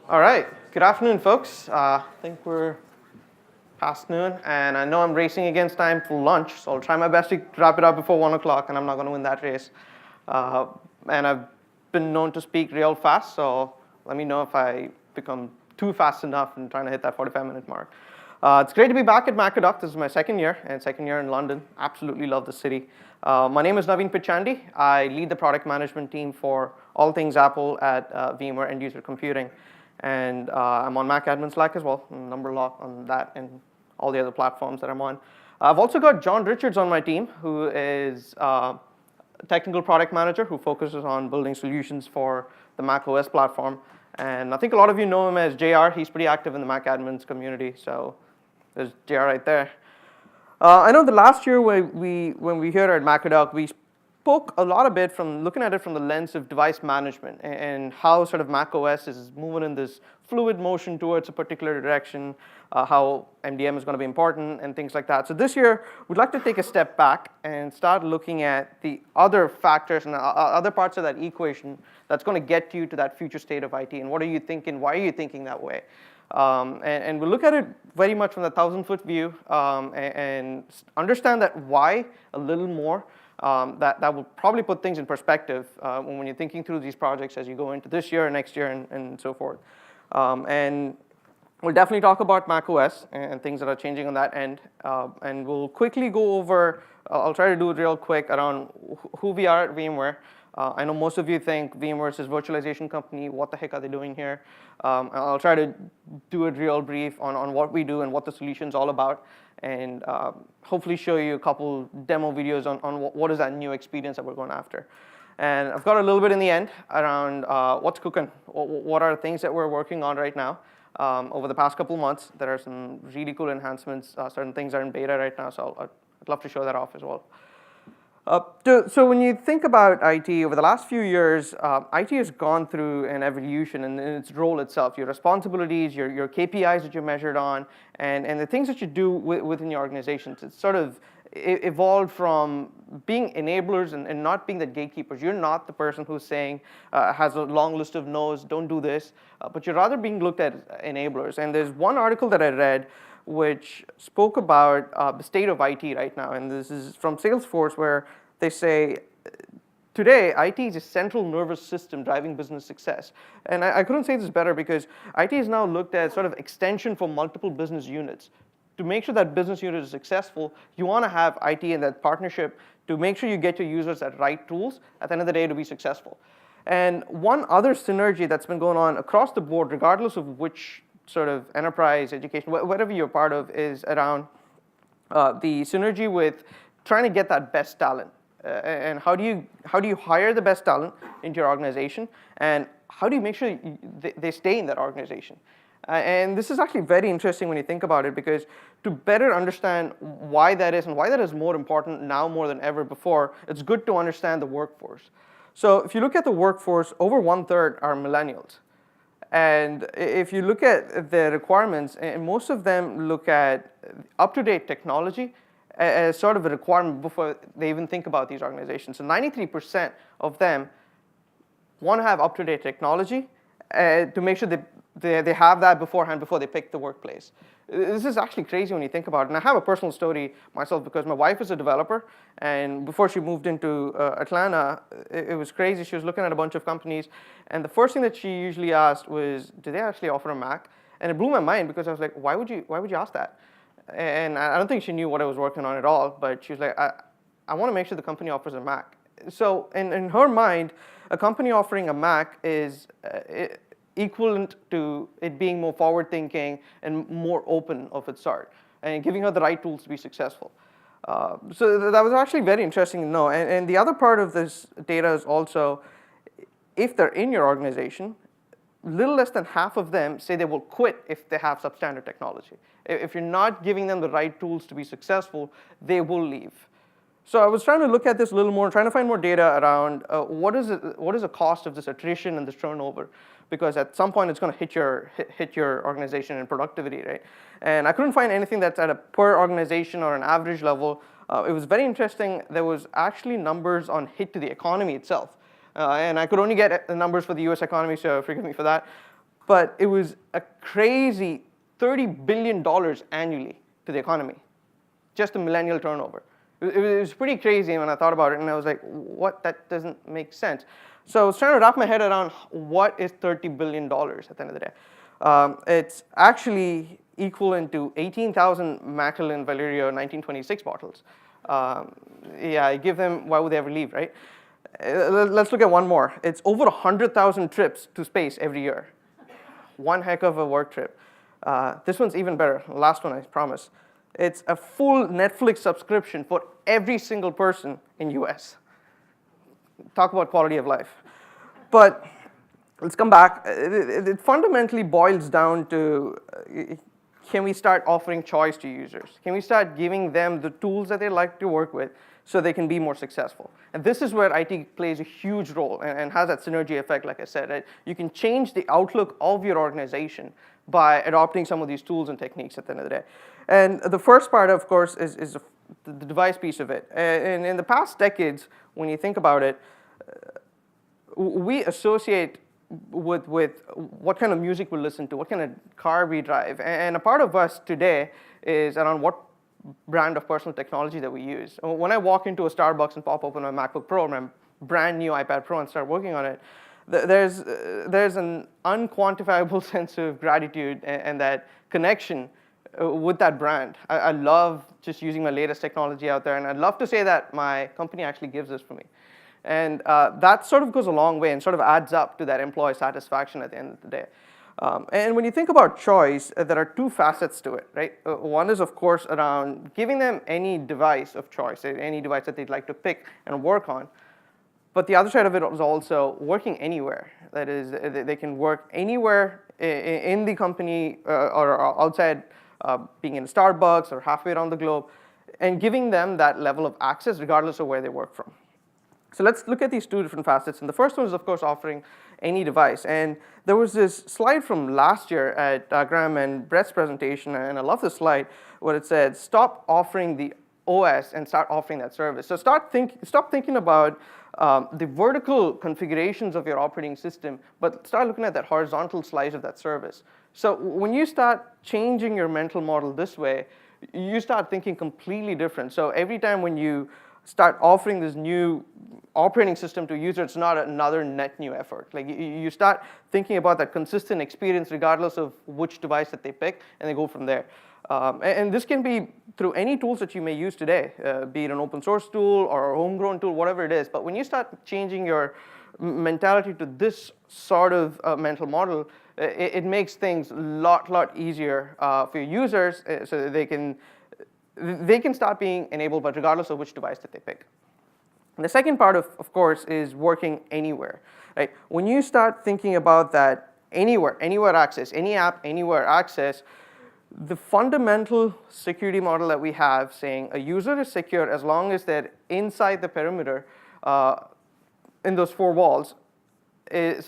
All right. Good afternoon, folks. I think we're past noon, and I know I'm racing against time for lunch, so I'll try my best to wrap it up before 1 o'clock, and I'm not going to win that race. And I've been known to speak real fast, so let me know if I become too fast enough in trying to hit that 45-minute mark. It's great to be back at Macadoc. This is my second year, and second year in London. Absolutely love the city. My name is Naveen Pitchandi. I lead the product management team for all things Apple at VMware End User Computing. And I'm on Mac Admin Slack as well, number lock on that and all the other platforms that I'm on. I've also got John Richards on my team, who is a technical product manager who focuses on building solutions for the Mac OS platform. And I think a lot of you know him as JR. He's pretty active in the Mac admins community, so there's JR right there. I know the last year when we here at Macadoc, we spoke a lot from looking at it from the lens of device management and how sort of Mac OS is moving in this fluid motion towards a particular direction, how MDM is going to be important and things like that. So this year, we'd like to take a step back and start looking at the other factors and other parts of that equation that's going to get you to that future state of IT. And what are you thinking? Why are you thinking that way? And we'll look at it very much from the 1,000-foot view and understand that why a little more. That will probably put things in perspective when you're thinking through these projects as you go into this year and next year and so forth. And we'll definitely talk about macOS and things that are changing on that end. And we'll quickly go over, I'll try to do it real quick around who we are at VMware. I know most of you think VMware is this virtualization company. What the heck are they doing here? I'll try to do it real brief on what we do and what the solution's all about, and hopefully show you a couple demo videos on what is that new experience that we're going after. And I've got a little bit in the end around what's cooking, what are the things that we're working on right now. Over the past couple months, there are some really cool enhancements. Certain things are in beta right now, so I'd love to show that off as well. So when you think about IT, over the last few years, IT has gone through an evolution in its role itself, your responsibilities, your KPIs that you're measured on, and the things that you do within your organizations. It's sort of evolved from being enablers and not being the gatekeepers. You're not the person who's saying, has a long list of no's, don't do this, but you're rather being looked at as enablers. And there's one article that I read which spoke about the state of IT right now. And this is from Salesforce, where they say, today, IT is a central nervous system driving business success. And I couldn't say this better, because IT is now looked at as sort of extension for multiple business units. To make sure that business unit is successful, you want to have IT in that partnership to make sure you get your users the right tools at the end of the day to be successful. And one other synergy that's been going on across the board, regardless of which sort of enterprise, education, whatever you're part of, is around the synergy with trying to get that best talent. And how do you hire the best talent into your organization, and how do you make sure they stay in that organization? And this is actually very interesting when you think about it, because to better understand why that is and why that is more important now more than ever before, it's good to understand the workforce. So if you look at the workforce, over 1/3 are millennials. And if you look at the requirements, and most of them look at up-to-date technology as sort of a requirement before they even think about these organizations. So 93% of them want to have up-to-date technology to make sure they have that beforehand before they pick the workplace. This is actually crazy when you think about it. And I have a personal story myself, because my wife is a developer, and before she moved into Atlanta, it was crazy. She was looking at a bunch of companies, and the first thing that she usually asked was, do they actually offer a Mac? And it blew my mind, because I was like, why would you ask that? And I don't think she knew what I was working on at all, but she was like, I want to make sure the company offers a Mac. So in her mind, a company offering a Mac is equivalent to it being more forward-thinking and more open of its sort, and giving her the right tools to be successful. So that was actually very interesting to know. And the other part of this data is also, if they're in your organization, little less than half of them say they will quit if they have substandard technology. If you're not giving them the right tools to be successful, they will leave. So I was trying to look at this a little more, trying to find more data around what is the cost of this attrition and this turnover, because at some point it's going to hit your organization and productivity, right? And I couldn't find anything that's at a per organization or an average level. It was very interesting. There was actually numbers on hit to the economy itself. And I could only get the numbers for the US economy, so forgive me for that. but it was a crazy $30 billion annually to the economy, just the millennial turnover. It was pretty crazy when I thought about it, and I was like, what? That doesn't make sense. So I was trying to wrap my head around what is $30 billion at the end of the day. It's actually equivalent to 18,000 Macallan Valerio 1926 bottles. Yeah, I give them, why would they ever leave, right? Let's look at one more. It's over 100,000 trips to space every year. One heck of a work trip. This one's even better. Last one, I promise. It's a full Netflix subscription for every single person in US. Talk about quality of life. But let's come back. It fundamentally boils down to, can we start offering choice to users? Can we start giving them the tools that they like to work with so they can be more successful? And this is where IT plays a huge role and has that synergy effect, like I said. Right? You can change the outlook of your organization by adopting some of these tools and techniques at the end of the day. And the first part, of course, is the device piece of it. And in the past decades, when you think about it, we associate with what kind of music we listen to, what kind of car we drive. And a part of us today is around what brand of personal technology that we use. When I walk into a Starbucks and pop open my MacBook Pro or my brand new iPad Pro and start working on it, there's an unquantifiable sense of gratitude and that connection with that brand. I love just using my latest technology out there, and I'd love to say that my company actually gives this for me. And that sort of goes a long way and sort of adds up to that employee satisfaction at the end of the day. And when you think about choice, there are two facets to it, right? One is, of course, around giving them any device of choice, any device that they'd like to pick and work on. But the other side of it is also working anywhere. That is, they can work anywhere in the company or outside, being in a Starbucks or halfway around the globe, and giving them that level of access regardless of where they work from. So let's look at these two different facets. And the first one is, of course, offering any device. And there was this slide from last year at Graham and Brett's presentation, and I love this slide, where it said, stop offering the OS and start offering that service. So stop thinking about the vertical configurations of your operating system, but start looking at that horizontal slice of that service. So when you start changing your mental model this way, you start thinking completely different. So every time when you start offering this new operating system to a user, it's not another net new effort. Like you start thinking about that consistent experience regardless of which device that they pick, and they go from there. And this can be through any tools that you may use today, be it an open source tool or a homegrown tool, whatever it is. But when you start changing your mentality to this sort of mental model, it makes things a lot easier for your users so that they can start being enabled, but regardless of which device that they pick. And the second part, of course, is working anywhere. Right? When you start thinking about that anywhere access, any app, anywhere access, the fundamental security model that we have saying a user is secure as long as they're inside the perimeter in those four walls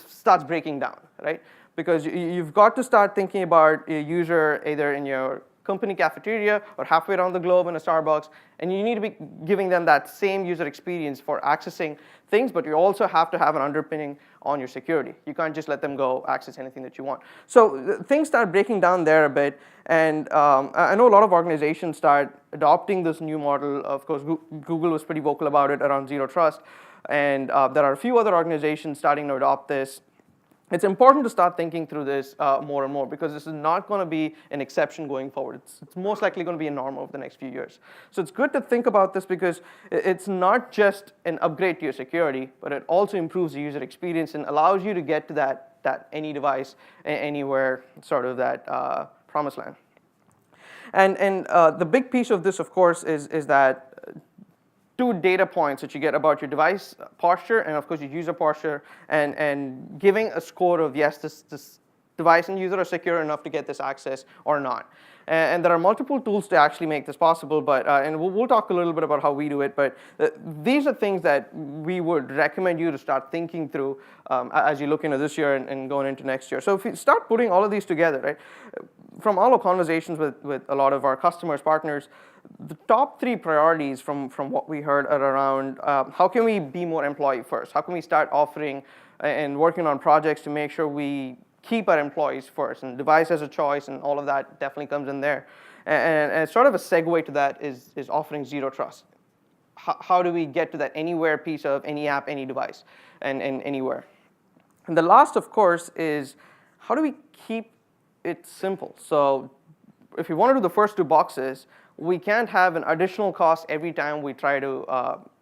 starts breaking down, right? Because you've got to start thinking about a user either in your company cafeteria or halfway around the globe in a Starbucks, and you need to be giving them that same user experience for accessing things, but you also have to have an underpinning on your security. You can't just let them go access anything that you want. So things start breaking down there a bit, and I know a lot of organizations start adopting this new model. Of course, Google was pretty vocal about it around Zero Trust, and there are a few other organizations starting to adopt this. It's important to start thinking through this more and more, because this is not going to be an exception going forward. It's most likely going to be a norm over the next few years. So it's good to think about this, because it's not just an upgrade to your security, but it also improves the user experience and allows you to get to that any device, anywhere, sort of that promised land. And the big piece of this, of course, is that two data points that you get about your device posture and, of course, your user posture, and giving a score of, yes, this device and user are secure enough to get this access or not. And there are multiple tools to actually make this possible, but and we'll talk a little bit about how we do it, but these are things that we would recommend you to start thinking through as you look into this year and going into next year. So if you start putting all of these together, right, from all our conversations with a lot of our customers, partners, the top three priorities from what we heard are around how can we be more employee first? How can we start offering and working on projects to make sure we keep our employees first, and device as a choice and all of that definitely comes in there. And sort of a segue to that is offering zero trust. How do we get to that anywhere piece of any app, any device, and anywhere? And the last, of course, is how do we keep it simple? So if we want to do the first two boxes, we can't have an additional cost every time we try to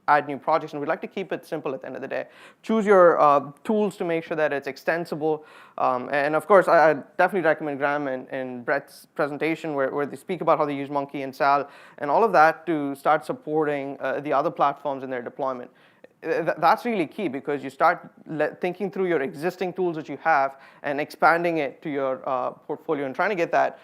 add new projects, and we'd like to keep it simple at the end of the day. Choose your tools to make sure that it's extensible. And of course, I definitely recommend Graham and Brett's presentation where they speak about how they use Monkey and Sal and all of that to start supporting the other platforms in their deployment. That's really key because you start thinking through your existing tools that you have and expanding it to your portfolio and trying to get that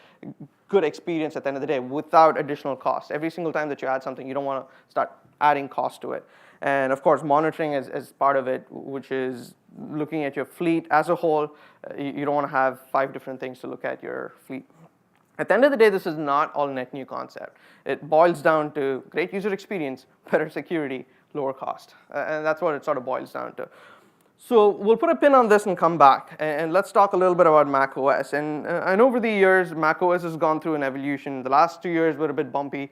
good experience at the end of the day without additional cost. Every single time that you add something, you don't want to start adding cost to it. And of course, monitoring is part of it, which is looking at your fleet as a whole. You don't want to have 5 different things to look at your fleet. At the end of the day, this is not all net new concept. It boils down to great user experience, better security, lower cost. And that's what it sort of boils down to. So we'll put a pin on this and come back, and let's talk a little bit about macOS. And I know over the years, macOS has gone through an evolution. The last 2 years were a bit bumpy,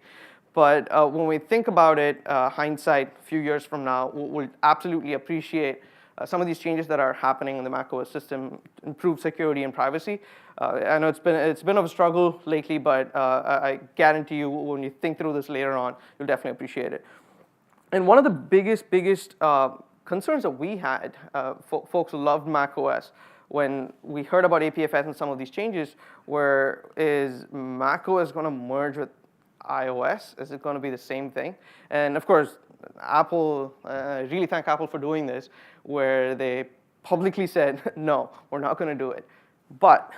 but when we think about it, hindsight, a few years from now, we'll absolutely appreciate some of these changes that are happening in the macOS system, improve security and privacy. I know it's been of a struggle lately, but I guarantee you, when you think through this later on, you'll definitely appreciate it. And one of the biggest concerns that we had, folks who loved macOS, when we heard about APFS and some of these changes, is macOS going to merge with iOS? Is it going to be the same thing? And of course, Apple, I really thank Apple for doing this, where they publicly said, no, we're not going to do it. But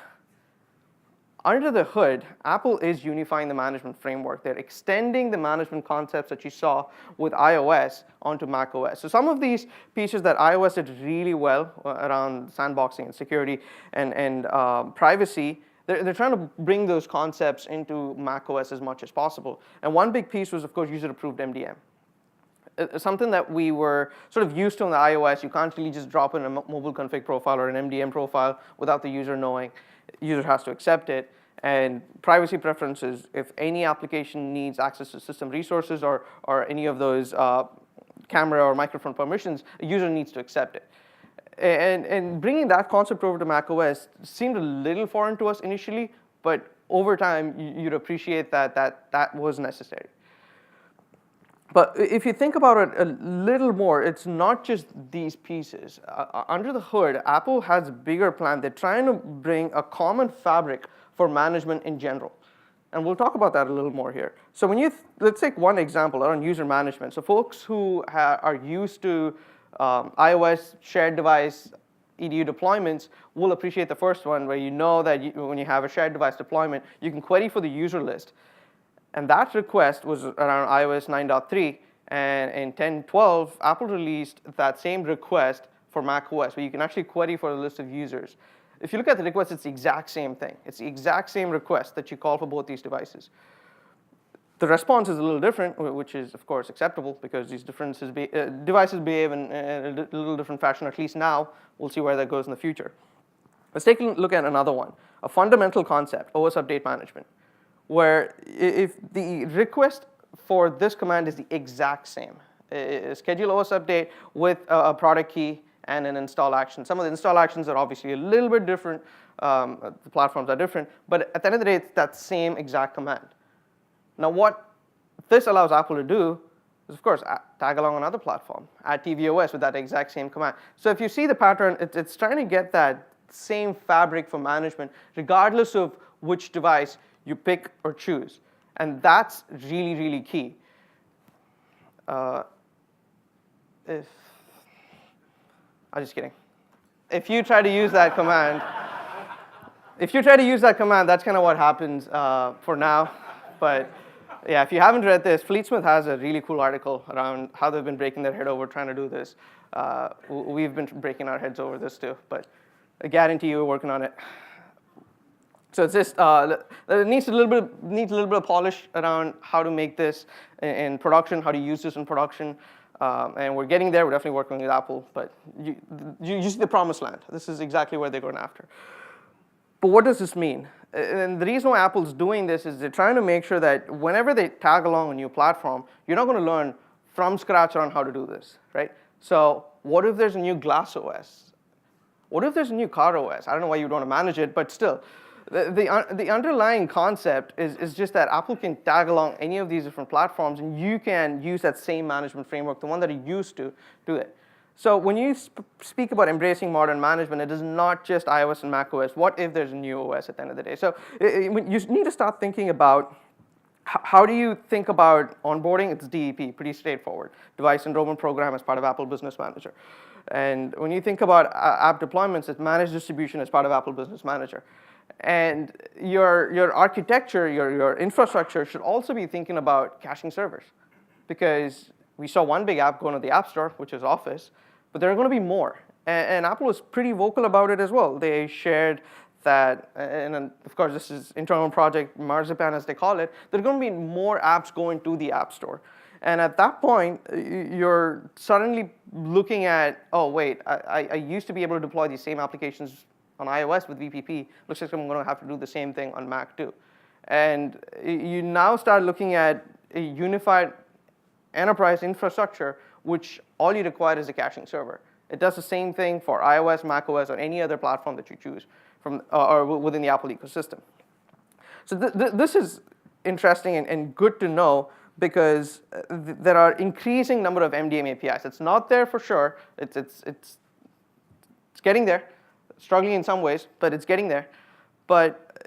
under the hood, Apple is unifying the management framework. They're extending the management concepts that you saw with iOS onto macOS. So some of these pieces that iOS did really well around sandboxing and security and privacy, they're trying to bring those concepts into macOS as much as possible. And one big piece was, of course, user-approved MDM. Something that we were sort of used to on the iOS. You can't really just drop in a mobile config profile or an MDM profile without the user knowing. User has to accept it. And privacy preferences, if any application needs access to system resources or any of those camera or microphone permissions, a user needs to accept it. And bringing that concept over to macOS seemed a little foreign to us initially, but over time, you'd appreciate that was necessary. But if you think about it a little more, it's not just these pieces. Under the hood, Apple has a bigger plan. They're trying to bring a common fabric for management in general. And we'll talk about that a little more here. So let's take one example around user management. So folks who are used to iOS shared device EDU deployments will appreciate the first one, where you know that when you have a shared device deployment, you can query for the user list. And that request was around iOS 9.3, and in 10.12, Apple released that same request for macOS, where you can actually query for a list of users. If you look at the request, it's the exact same thing. It's the exact same request that you call for both these devices. The response is a little different, which is, of course, acceptable because these devices behave in a little different fashion, at least now. We'll see where that goes in the future. Let's take a look at another one, a fundamental concept, OS update management, where if the request for this command is the exact same, schedule OS update with a product key and an install action. Some of the install actions are obviously a little bit different. The platforms are different. But at the end of the day, it's that same exact command. Now, what this allows Apple to do is, of course, tag along another platform, add tvOS with that exact same command. So if you see the pattern, it's trying to get that same fabric for management, regardless of which device you pick or choose. And that's really, really key. I'm just kidding. If you try to use that command, that's kind of what happens for now. But yeah, if you haven't read this, Fleetsmith has a really cool article around how they've been breaking their head over trying to do this. We've been breaking our heads over this too, but I guarantee you we're working on it. So it's just it needs a little bit of polish around how to make this in production, how to use this in production, and we're getting there. We're definitely working with Apple, but you see the promised land. This is exactly where they're going after. But what does this mean? And the reason why Apple's doing this is they're trying to make sure that whenever they tag along a new platform, you're not going to learn from scratch on how to do this, right? So what if there's a new glass OS? What if there's a new car OS? I don't know why you'd want to manage it, but still. The underlying concept is just that Apple can tag along any of these different platforms, and you can use that same management framework, the one that you used to do it. So when you speak about embracing modern management, it is not just iOS and macOS. What if there's a new OS at the end of the day? So you need to start thinking about how do you think about onboarding? It's DEP, pretty straightforward. Device Enrollment Program as part of Apple Business Manager. And when you think about app deployments, it's managed distribution as part of Apple Business Manager. And your architecture, your infrastructure should also be thinking about caching servers. Because we saw one big app going to the App Store, which is Office, but there are going to be more. And Apple was pretty vocal about it as well. They shared that, and of course this is internal project Marzipan as they call it, there are going to be more apps going to the App Store. And at that point, you're suddenly looking at, oh wait, I used to be able to deploy these same applications on iOS with VPP. Looks like I'm going to have to do the same thing on Mac too. And you now start looking at a unified enterprise infrastructure, which all you require is a caching server. It does the same thing for iOS, macOS, or any other platform that you choose from or within the Apple ecosystem. So this is interesting and good to know because there are increasing number of MDM APIs. It's not there for sure. It's getting there, struggling in some ways, but it's getting there. But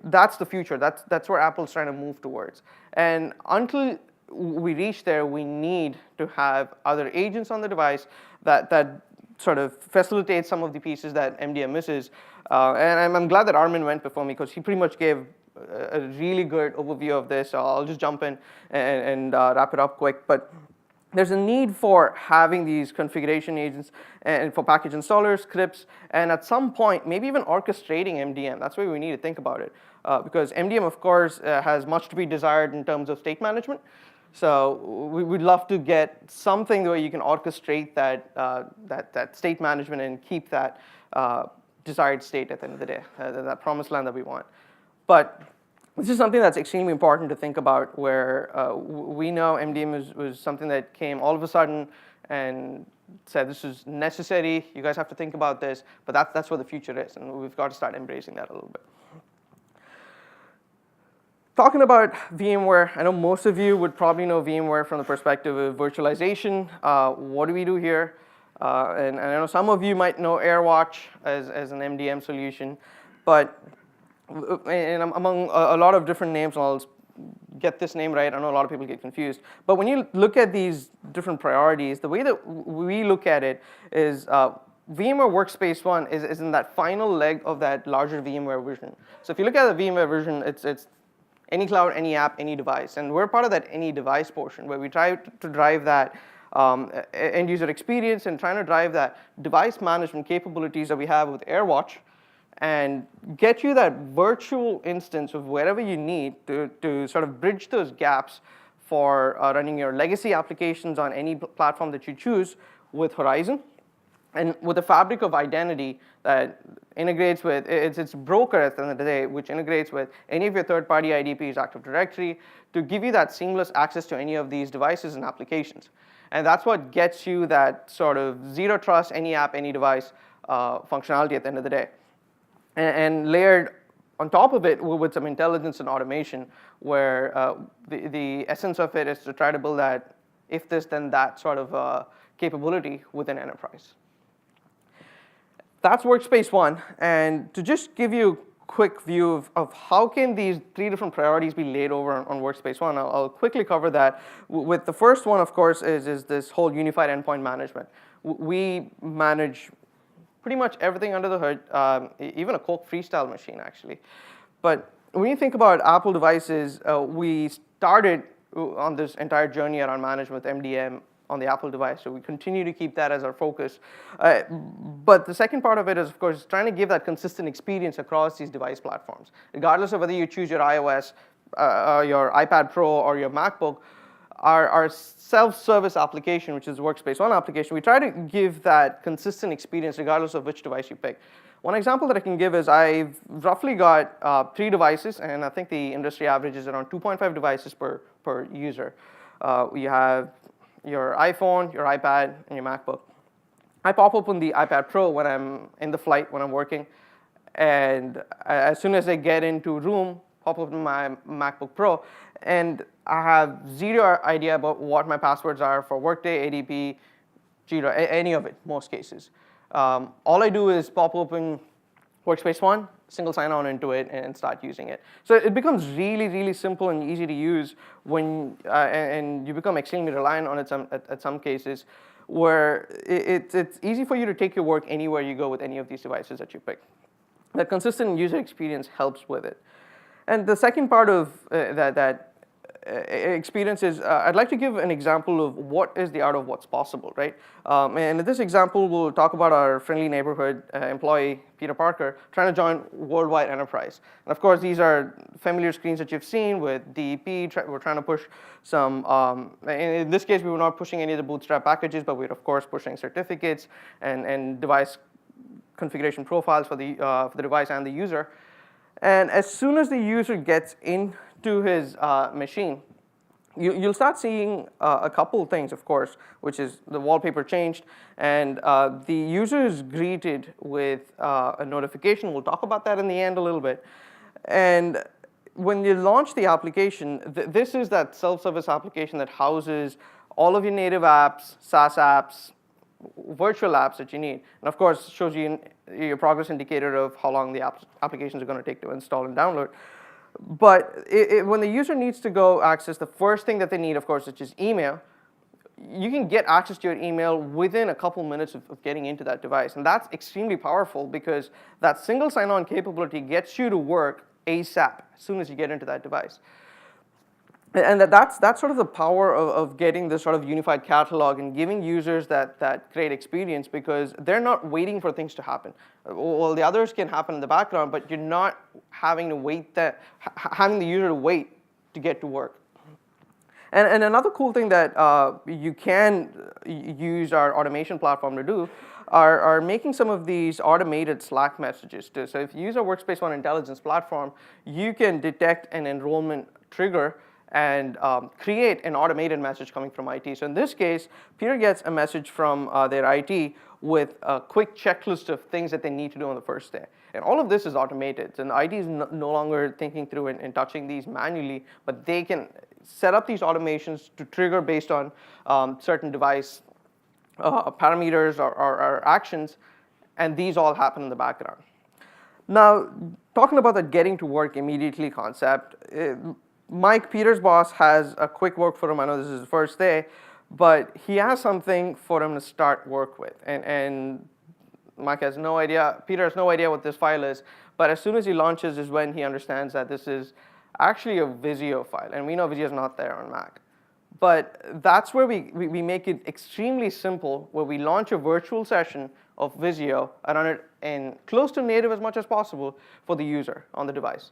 that's the future. That's where Apple's trying to move towards. And until we reach there, we need to have other agents on the device that sort of facilitate some of the pieces that MDM misses. And I'm glad that Armin went before me because he pretty much gave a really good overview of this. So I'll just jump in and wrap it up quick. But there's a need for having these configuration agents and for package installers, scripts, and at some point, maybe even orchestrating MDM. That's why we need to think about it. Because MDM, of course, has much to be desired in terms of state management. So we'd love to get something where you can orchestrate that state management and keep that desired state at the end of the day, that promised land that we want. But this is something that's extremely important to think about where we know MDM was something that came all of a sudden and said this is necessary, you guys have to think about this, but that's where the future is, and we've got to start embracing that a little bit. Talking about VMware, I know most of you would probably know VMware from the perspective of virtualization. What do we do here? And I know some of you might know AirWatch as an MDM solution, but and among a lot of different names, and I'll get this name right. I know a lot of people get confused. But when you look at these different priorities, the way that we look at it is VMware Workspace ONE is in that final leg of that larger VMware vision. So if you look at the VMware vision, it's any cloud, any app, any device. And we're part of that any device portion where we try to drive that end user experience and trying to drive that device management capabilities that we have with AirWatch and get you that virtual instance of wherever you need to sort of bridge those gaps for running your legacy applications on any platform that you choose with Horizon. And with the fabric of identity that integrates with, it's broker at the end of the day, which integrates with any of your third-party IDPs, Active Directory, to give you that seamless access to any of these devices and applications. And that's what gets you that sort of zero trust, any app, any device functionality at the end of the day. And layered on top of it with some intelligence and automation, where the essence of it is to try to build that if this, then that sort of capability within enterprise. That's Workspace ONE. And to just give you a quick view of how can these three different priorities be laid over on Workspace ONE, I'll quickly cover that. With the first one, of course, is this whole unified endpoint management. We manage pretty much everything under the hood, even a Coke Freestyle machine, actually. But when you think about Apple devices, we started on this entire journey around management with MDM on the Apple device, so we continue to keep that as our focus. But the second part of it is, of course, trying to give that consistent experience across these device platforms. Regardless of whether you choose your iOS, your iPad Pro, or your MacBook, our self-service application, which is Workspace ONE application, we try to give that consistent experience regardless of which device you pick. One example that I can give is I've roughly got 3 devices, and I think the industry average is around 2.5 devices per user. You have your iPhone, your iPad, and your MacBook. I pop open the iPad Pro when I'm in the flight, when I'm working, and as soon as I get into room, pop open my MacBook Pro, and I have zero idea about what my passwords are for Workday, ADP, Jira, any of it, most cases. All I do is pop open Workspace ONE, single sign-on into it, and start using it. So it becomes really, really simple and easy to use when, and you become extremely reliant on it at some cases, where it's easy for you to take your work anywhere you go with any of these devices that you pick. The consistent user experience helps with it. And the second part of that experience is, I'd like to give an example of what is the art of what's possible, right? And in this example, we'll talk about our friendly neighborhood employee, Peter Parker, trying to join worldwide enterprise. And of course, these are familiar screens that you've seen with DEP. We're trying to push some, in this case, we were not pushing any of the bootstrap packages, but we're of course pushing certificates and device configuration profiles for the device and the user. And as soon as the user gets into his machine, you'll start seeing a couple of things, of course, which is the wallpaper changed, and the user is greeted with a notification. We'll talk about that in the end a little bit. And when you launch the application, this is that self-service application that houses all of your native apps, SaaS apps, virtual apps that you need. And of course, shows you your progress indicator of how long the applications are going to take to install and download. But when the user needs to go access the first thing that they need, of course, which is email, you can get access to your email within a couple minutes of getting into that device. And that's extremely powerful because that single sign-on capability gets you to work ASAP as soon as you get into that device. And that's sort of the power of getting this sort of unified catalog and giving users that great experience, because they're not waiting for things to happen. Well, the others can happen in the background, but you're not having to having the user to wait to get to work. And another cool thing that you can use our automation platform to do are making some of these automated Slack messages too. So if you use our Workspace ONE intelligence platform, you can detect an enrollment trigger and create an automated message coming from IT. So in this case, Peter gets a message from their IT with a quick checklist of things that they need to do on the first day. And all of this is automated. And IT is no longer thinking through and touching these manually, but they can set up these automations to trigger based on certain device parameters or actions, and these all happen in the background. Now, talking about the getting to work immediately concept, Mike, Peter's boss, has a quick work for him. I know this is his first day, but he has something for him to start work with. And Mike has no idea, Peter has no idea what this file is, but as soon as he launches is when he understands that this is actually a Visio file, and we know Visio is not there on Mac. But that's where we make it extremely simple, where we launch a virtual session of Visio and run it in close to native as much as possible for the user on the device.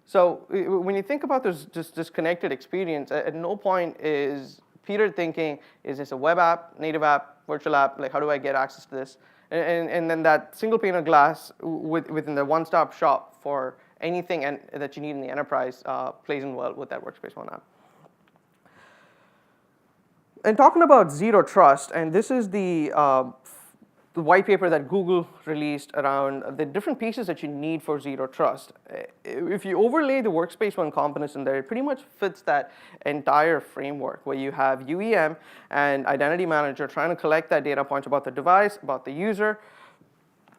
So when you think about this connected experience, at no point is Peter thinking, is this a web app, native app, virtual app? Like, how do I get access to this? And then that single pane of glass within the one-stop shop for anything that you need in the enterprise plays in well with that Workspace ONE app. And talking about zero trust, and this is the white paper that Google released around the different pieces that you need for zero trust. If you overlay the Workspace ONE components in there, it pretty much fits that entire framework where you have UEM and Identity Manager trying to collect that data points about the device, about the user.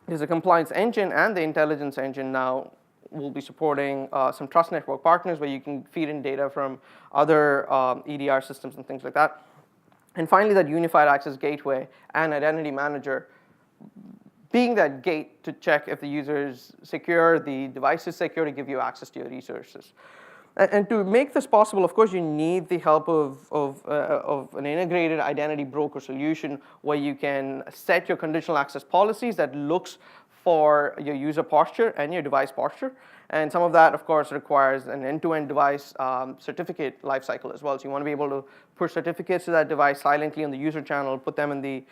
There's a compliance engine, and the intelligence engine now will be supporting some trust network partners where you can feed in data from other EDR systems and things like that. And finally, that unified access gateway and Identity Manager being that gate to check if the user is secure, the device is secure, to give you access to your resources. And to make this possible, of course, you need the help of an integrated identity broker solution where you can set your conditional access policies that looks for your user posture and your device posture. And some of that, of course, requires an end-to-end device certificate lifecycle as well. So you want to be able to push certificates to that device silently on the user channel, put them in the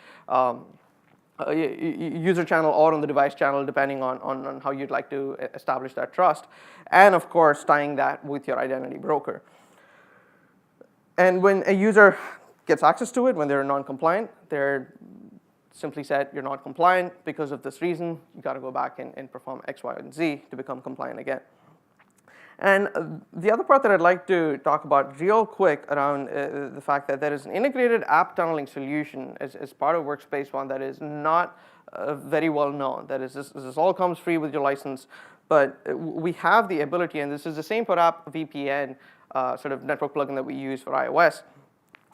user channel or on the device channel, depending on how you'd like to establish that trust. And of course, tying that with your identity broker. And when a user gets access to it, when they're non-compliant, they're simply said, you're not compliant because of this reason. You got to go back and perform X, Y, and Z to become compliant again. And the other part that I'd like to talk about real quick around the fact that there is an integrated app tunneling solution as part of Workspace ONE that is not very well known. That is, this all comes free with your license, but we have the ability, and this is the same for App VPN sort of network plugin that we use for iOS,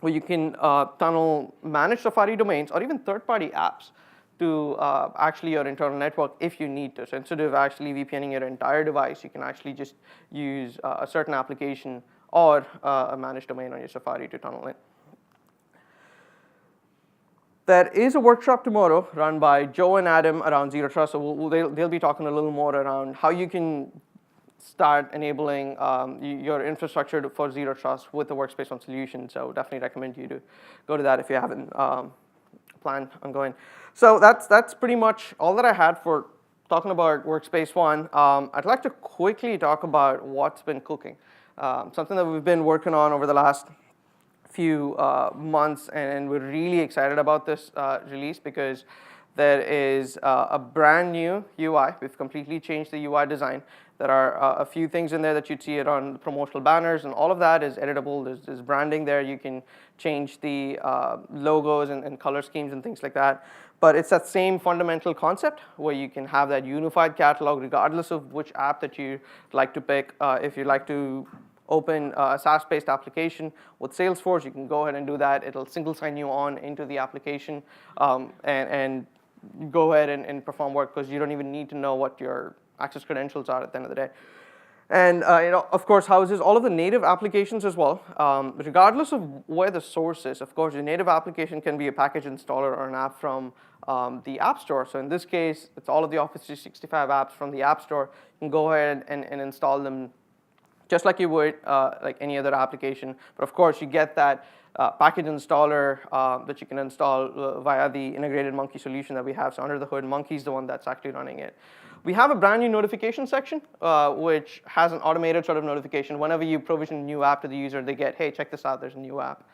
where you can tunnel managed Safari domains or even third-party apps to actually your internal network if you need to. So instead of actually VPNing your entire device, you can actually just use a certain application or a managed domain on your Safari to tunnel it. There is a workshop tomorrow run by Joe and Adam around Zero Trust. So they'll be talking a little more around how you can start enabling your infrastructure for Zero Trust with the Workspace ONE solution. So definitely recommend you to go to that if you haven't planned on going. So that's pretty much all that I had for talking about Workspace ONE. I'd like to quickly talk about what's been cooking. Something that we've been working on over the last few months, and we're really excited about this release because there is a brand new UI. We've completely changed the UI design. There are a few things in there that you'd see it on promotional banners, and all of that is editable. There's branding there. You can change the logos and color schemes and things like that. But it's that same fundamental concept where you can have that unified catalog regardless of which app that you like to pick. If you'd like to open a SaaS-based application with Salesforce, you can go ahead and do that. It'll single sign you on into the application and go ahead and perform work because you don't even need to know what your access credentials are at the end of the day. And of course, houses all of the native applications as well. Regardless of where the source is, of course, your native application can be a package installer or an app from the App Store. So in this case, it's all of the Office 365 apps from the App Store. You can go ahead and install them just like you would like any other application. But of course, you get that package installer that you can install via the integrated Monkey solution that we have. So under the hood, Monkey's the one that's actually running it. We have a brand new notification section, which has an automated sort of notification. Whenever you provision a new app to the user, they get, hey, check this out, there's a new app.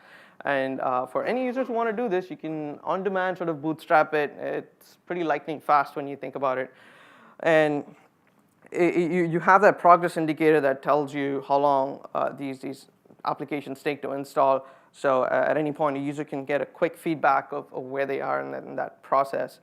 And for any users who want to do this, you can on-demand sort of bootstrap it. It's pretty lightning fast when you think about it. And you have that progress indicator that tells you how long these applications take to install. So at any point, a user can get a quick feedback of where they are in that process.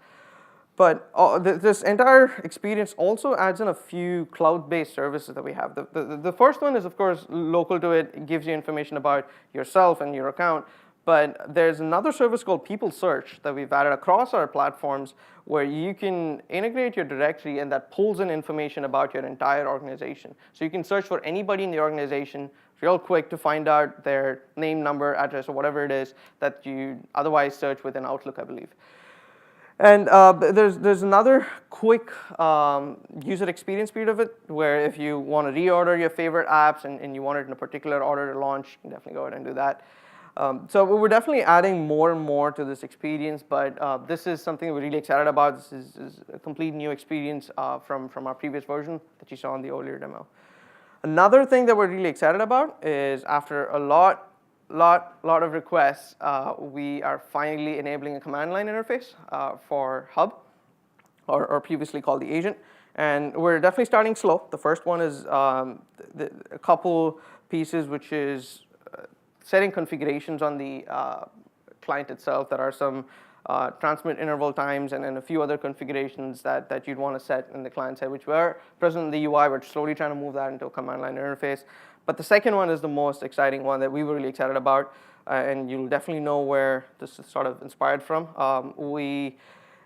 But this entire experience also adds in a few cloud-based services that we have. The first one is, of course, local to it. It gives you information about yourself and your account. But there's another service called People Search that we've added across our platforms where you can integrate your directory and that pulls in information about your entire organization. So you can search for anybody in the organization real quick to find out their name, number, address, or whatever it is that you otherwise search within Outlook, I believe. And there's another quick user experience bit of it where if you want to reorder your favorite apps and you want it in a particular order to launch, you can definitely go ahead and do that. So we're definitely adding more and more to this experience, but this is something we're really excited about. This is a complete new experience from our previous version that you saw in the earlier demo. Another thing that we're really excited about is after a lot of requests, we are finally enabling a command line interface for Hub, or previously called the agent. And we're definitely starting slow. The first one is a couple pieces, which is setting configurations on the client itself. There are some transmit interval times and a few other configurations that you'd want to set in the client side, which were present in the UI. We're slowly trying to move that into a command line interface. But the second one is the most exciting one that we were really excited about, and you'll definitely know where this is sort of inspired from. We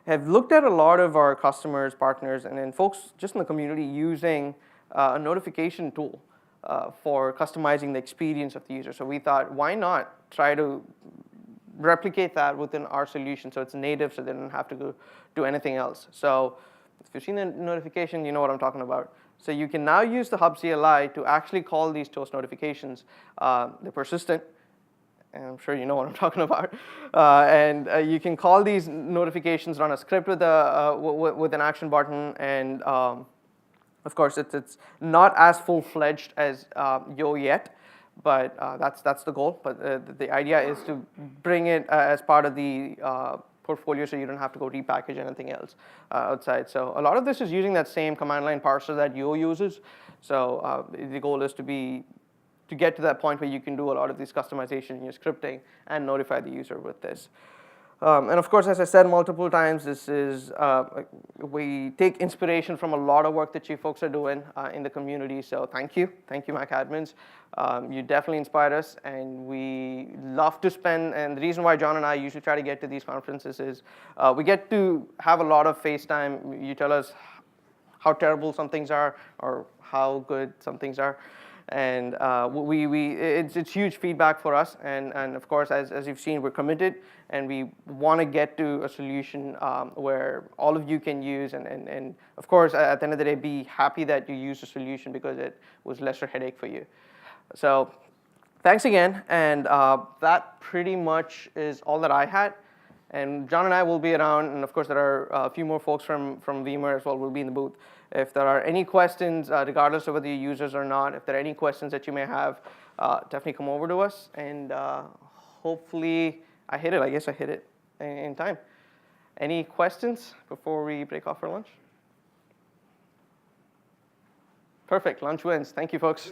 have looked at a lot of our customers, partners, and then folks just in the community using a notification tool for customizing the experience of the user. So we thought, why not try to replicate that within our solution so it's native so they don't have to go do anything else. So If you've seen the notification, you know what I'm talking about. So you can now use the hub CLI to actually call these toast notifications. They're persistent, and I'm sure you know what I'm talking about. You can call these notifications, run a script with an action button, and of course, it's not as full-fledged as Yo yet, but that's the goal. But the idea is to bring it as part of the portfolio, so you don't have to go repackage anything else outside. So a lot of this is using that same command line parser that Yo uses. So the goal is to get to that point where you can do a lot of these customization in your scripting and notify the user with this. And of course, as I said multiple times, this is we take inspiration from a lot of work that you folks are doing in the community. So thank you, Mac admins. You definitely inspired us, and we love to spend. And the reason why John and I usually try to get to these conferences is we get to have a lot of face time. You tell us how terrible some things are or how good some things are. And it's huge feedback for us, and of course, as you've seen, we're committed, and we want to get to a solution where all of you can use, and of course, at the end of the day, be happy that you used the solution because it was lesser headache for you. So thanks again, and that pretty much is all that I had. And John and I will be around, and of course, there are a few more folks from VMware as well will be in the booth. If there are any questions, regardless of whether you're users or not, if there are any questions that you may have, definitely come over to us. And hopefully, I hit it. I guess I hit it in time. Any questions before we break off for lunch? Perfect. Lunch wins. Thank you, folks.